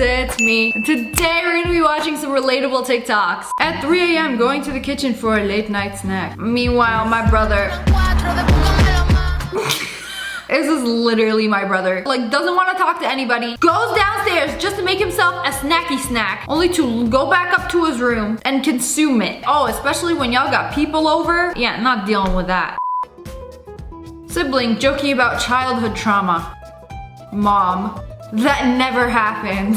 it's me. Today we're gonna be watching some relatable TikToks. At 3 a.m. going to the kitchen for a late night snack. Meanwhile, my brother... This is literally my brother. Like, doesn't want to talk to anybody. Goes downstairs just to make himself a snacky snack. Only to go back up to his room and consume it. Oh, especially when y'all got people over. Yeah, not dealing with that. Sibling joking about childhood trauma. Mom, that never happened.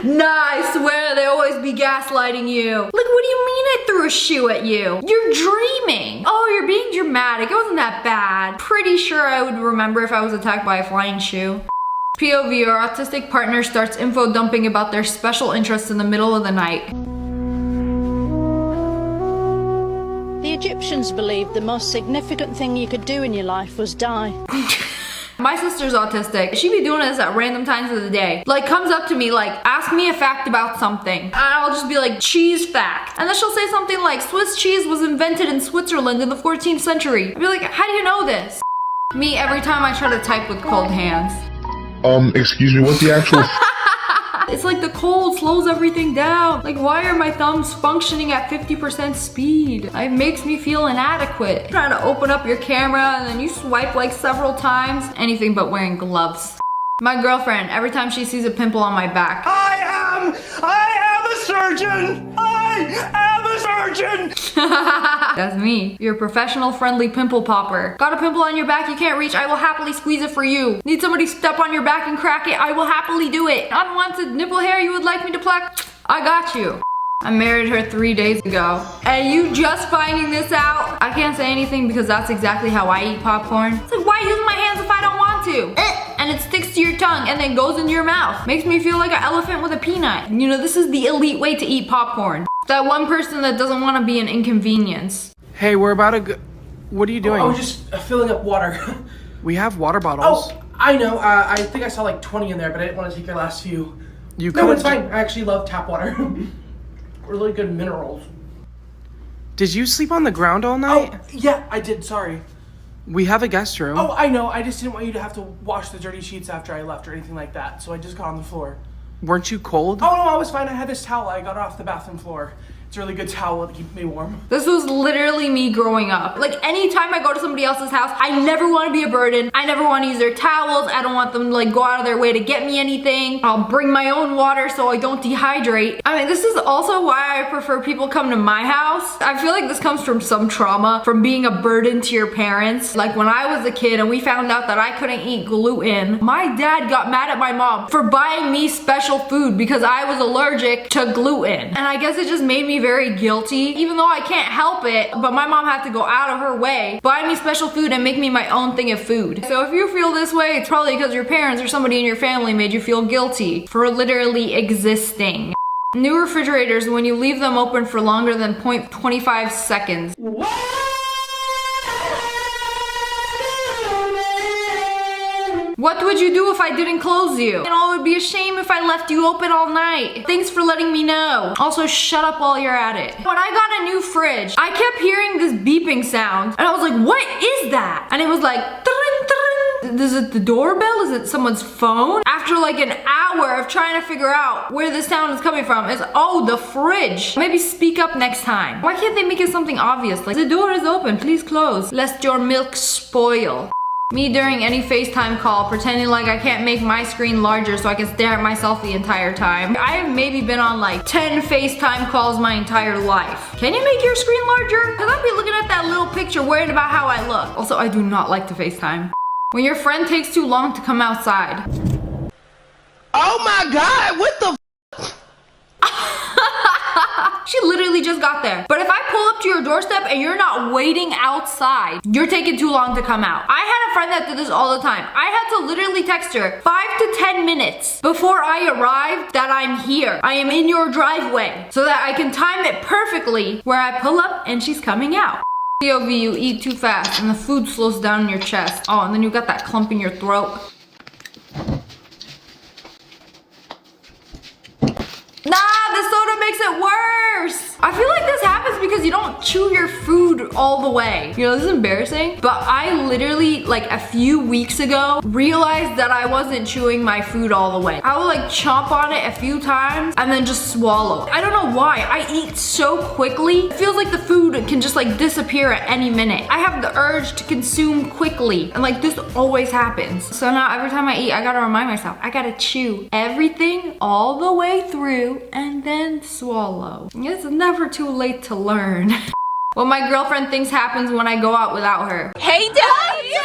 Nah, I swear they always be gaslighting you. Like, what do you mean I threw a shoe at you? You're dreaming. Oh, you're being dramatic. It wasn't that bad. Pretty sure I would remember if I was attacked by a flying shoe. POV, your autistic partner starts info dumping about their special interests in the middle of the night. The Egyptians believed the most significant thing you could do in your life was die. My sister's autistic. She be doing this at random times of the day. Like, comes up to me like, ask me a fact about something. And I'll just be like, cheese fact. And then she'll say something like, Swiss cheese was invented in Switzerland in the 14th century. I'll be like, how do you know this? Me, every time I try to type with cold hands. Excuse me, what's the actual... It's like the cold slows everything down. Like, why are my thumbs functioning at 50% speed? It makes me feel inadequate. Trying to open up your camera and then you swipe like several times. Anything but wearing gloves. My girlfriend, every time she sees a pimple on my back. I am a surgeon! I am a surgeon! That's me. You're a professional friendly pimple popper. Got a pimple on your back you can't reach? I will happily squeeze it for you. Need somebody to step on your back and crack it? I will happily do it. Unwanted nipple hair you would like me to pluck? I got you. I married her 3 days ago. And you just finding this out? I can't say anything because that's exactly how I eat popcorn. It's like, why use my hands if I don't want to? And it sticks to your tongue and then goes into your mouth. Makes me feel like an elephant with a peanut. You know, this is the elite way to eat popcorn. That one person that doesn't want to be an inconvenience. Hey, we're about to go. What are you doing? I was just filling up water. We have water bottles. Oh, I know. I think I saw like 20 in there, but I didn't want to take your last few. No, it's fine. I actually love tap water. Really good minerals. Did you sleep on the ground all night? Oh, yeah, I did. Sorry. We have a guest room. Oh, I know. I just didn't want you to have to wash the dirty sheets after I left or anything like that, so I just got on the floor. Weren't you cold? Oh, no, I was fine. I had this towel. I got it off the bathroom floor. It's a really good towel to keep me warm. This was literally me growing up. Like, anytime I go to somebody else's house, I never want to be a burden. I never want to use their towels. I don't want them to like go out of their way to get me anything. I'll bring my own water so I don't dehydrate. I mean, this is also why I prefer people come to my house. I feel like this comes from some trauma from being a burden to your parents. Like, when I was a kid and we found out that I couldn't eat gluten, my dad got mad at my mom for buying me special food because I was allergic to gluten. And I guess it just made me very guilty, even though I can't help it, but my mom had to go out of her way, buy me special food and make me my own thing of food. So if you feel this way, it's probably because your parents or somebody in your family made you feel guilty for literally existing. New refrigerators, when you leave them open for longer than 0.25 seconds. What would you do if I didn't close you? You know, it would be a shame if I left you open all night. Thanks for letting me know. Also, shut up while you're at it. When I got a new fridge, I kept hearing this beeping sound. And I was like, what is that? And it was like, is it the doorbell? Is it someone's phone? After like an hour of trying to figure out where the sound is coming from, it's, oh, the fridge. Maybe speak up next time. Why can't they make it something obvious? Like, the door is open, please close, lest your milk spoil. Me during any FaceTime call, pretending like I can't make my screen larger so I can stare at myself the entire time. I have maybe been on like 10 FaceTime calls my entire life. Can you make your screen larger? Cause I'll be looking at that little picture worried about how I look. Also, I do not like to FaceTime. When your friend takes too long to come outside. Oh my God, what the She literally just got there. But if I pull up to your doorstep and you're not waiting outside, you're taking too long to come out. I had a friend that did this all the time. I had to literally text her 5 to 10 minutes before I arrived that I'm here. I am in your driveway so that I can time it perfectly where I pull up and she's coming out. POV, you eat too fast and the food slows down in your chest. Oh, and then you got that clump in your throat. Nah, the soda makes it worse. I feel like this happens because you don't chew your food food all the way. You know, this is embarrassing, but I literally, like a few weeks ago, realized that I wasn't chewing my food all the way. I would like chomp on it a few times and then just swallow. I don't know why. I eat so quickly. It feels like the food can just like disappear at any minute. I have the urge to consume quickly, and like this always happens. So now every time I eat, I gotta remind myself, I gotta chew everything all the way through and then swallow. It's never too late to learn. What my girlfriend thinks happens when I go out without her. Hey, Daddy! Oh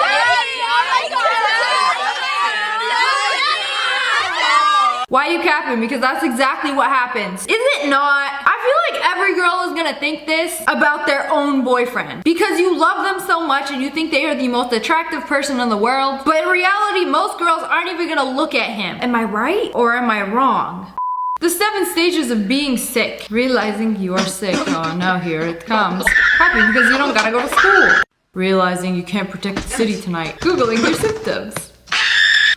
my God! Why are you capping? Because that's exactly what happens. Is it not? I feel like every girl is gonna think this about their own boyfriend. Because you love them so much and you think they are the most attractive person in the world. But in reality, most girls aren't even gonna look at him. Am I right or am I wrong? The 7 stages of being sick. Realizing you are sick. Oh, now here it comes. Happy because you don't gotta go to school. Realizing you can't protect the city tonight. Googling your symptoms.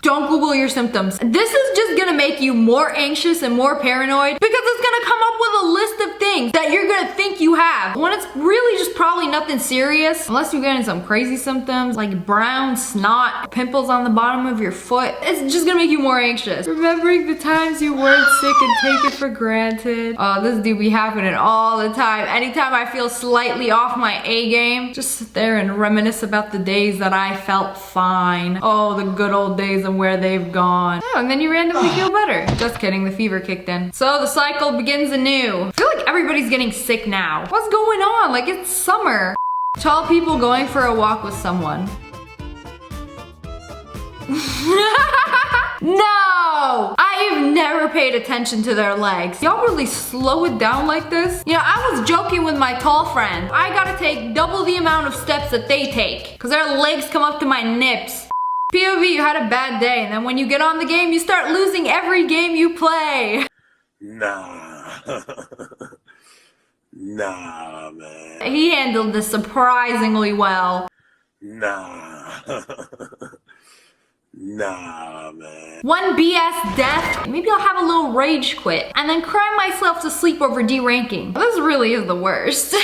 Don't Google your symptoms. This is just gonna make you more anxious and more paranoid because it's gonna come up with a list of things that you're gonna think you have when it's really just probably nothing serious. Unless you're getting some crazy symptoms like brown snot, pimples on the bottom of your foot. It's just gonna make you more anxious. Remembering the times you weren't sick and take it for granted. Oh, this do be happening all the time. Anytime I feel slightly off my A game, just sit there and reminisce about the days that I felt fine. Oh, the good old days and where they've gone. Oh, and then you randomly feel better. Just kidding, the fever kicked in. So the cycle begins anew. I feel like everybody's getting sick now. What's going on? Like it's summer. Tall people going for a walk with someone. No! I've never paid attention to their legs. Y'all really slow it down like this? You know, I was joking with my tall friend. I gotta take double the amount of steps that they take because their legs come up to my nips. POV, you had a bad day, and then when you get on the game, you start losing every game you play. Nah. Nah, man. He handled this surprisingly well. Nah. Nah, man. One BS death, maybe I'll have a little rage quit, and then cry myself to sleep over D-ranking. This really is the worst.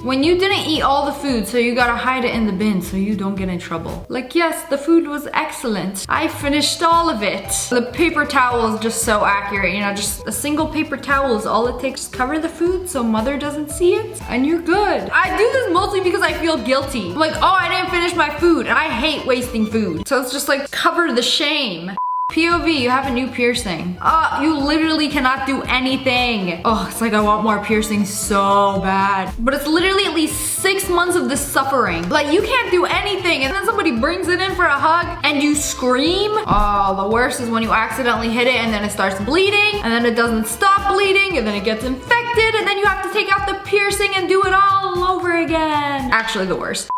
When you didn't eat all the food, so you gotta hide it in the bin so you don't get in trouble. Like, yes, the food was excellent. I finished all of it. The paper towel is just so accurate, you know, just a single paper towel is all it takes. Just cover the food so mother doesn't see it, and you're good. I do this mostly because I feel guilty. I'm like, oh, I didn't finish my food, and I hate wasting food. So it's just like, cover the shame. POV, you have a new piercing. You literally cannot do anything. Oh, it's like I want more piercings so bad. But it's literally at least 6 months of this suffering. Like you can't do anything and then somebody brings it in for a hug and you scream. Oh, the worst is when you accidentally hit it and then it starts bleeding and then it doesn't stop bleeding and then it gets infected and then you have to take out the piercing and do it all over again. Actually the worst.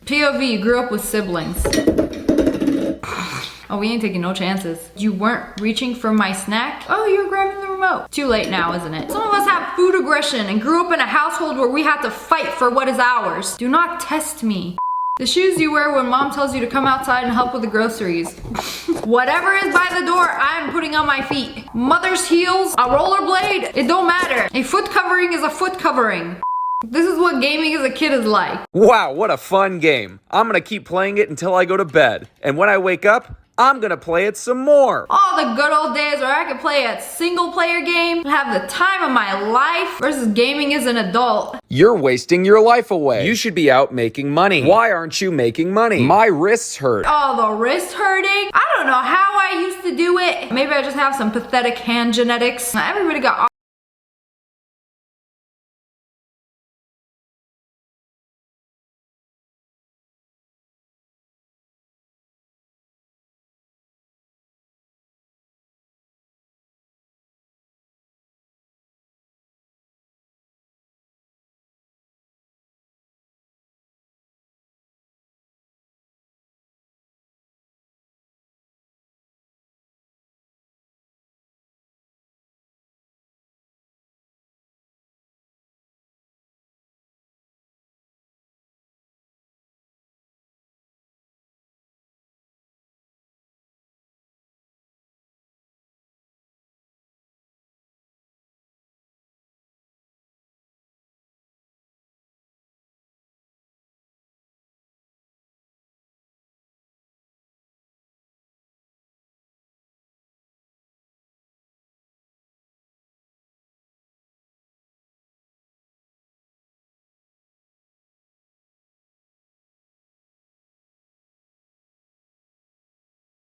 POV, you grew up with siblings. Oh, we ain't taking no chances. You weren't reaching for my snack? Oh, you were grabbing the remote. Too late now, isn't it? Some of us have food aggression and grew up in a household where we had to fight for what is ours. Do not test me. The shoes you wear when mom tells you to come outside and help with the groceries. Whatever is by the door, I'm putting on my feet. Mother's heels, a rollerblade, it don't matter. A foot covering is a foot covering. This is what gaming as a kid is like. Wow, what a fun game. I'm gonna keep playing it until I go to bed. And when I wake up, I'm gonna play it some more. Oh, the good old days where I could play a single player game and have the time of my life versus gaming as an adult. You're wasting your life away. You should be out making money. Why aren't you making money? My wrists hurt. Oh, the wrist hurting? I don't know how I used to do it. Maybe I just have some pathetic hand genetics. Everybody got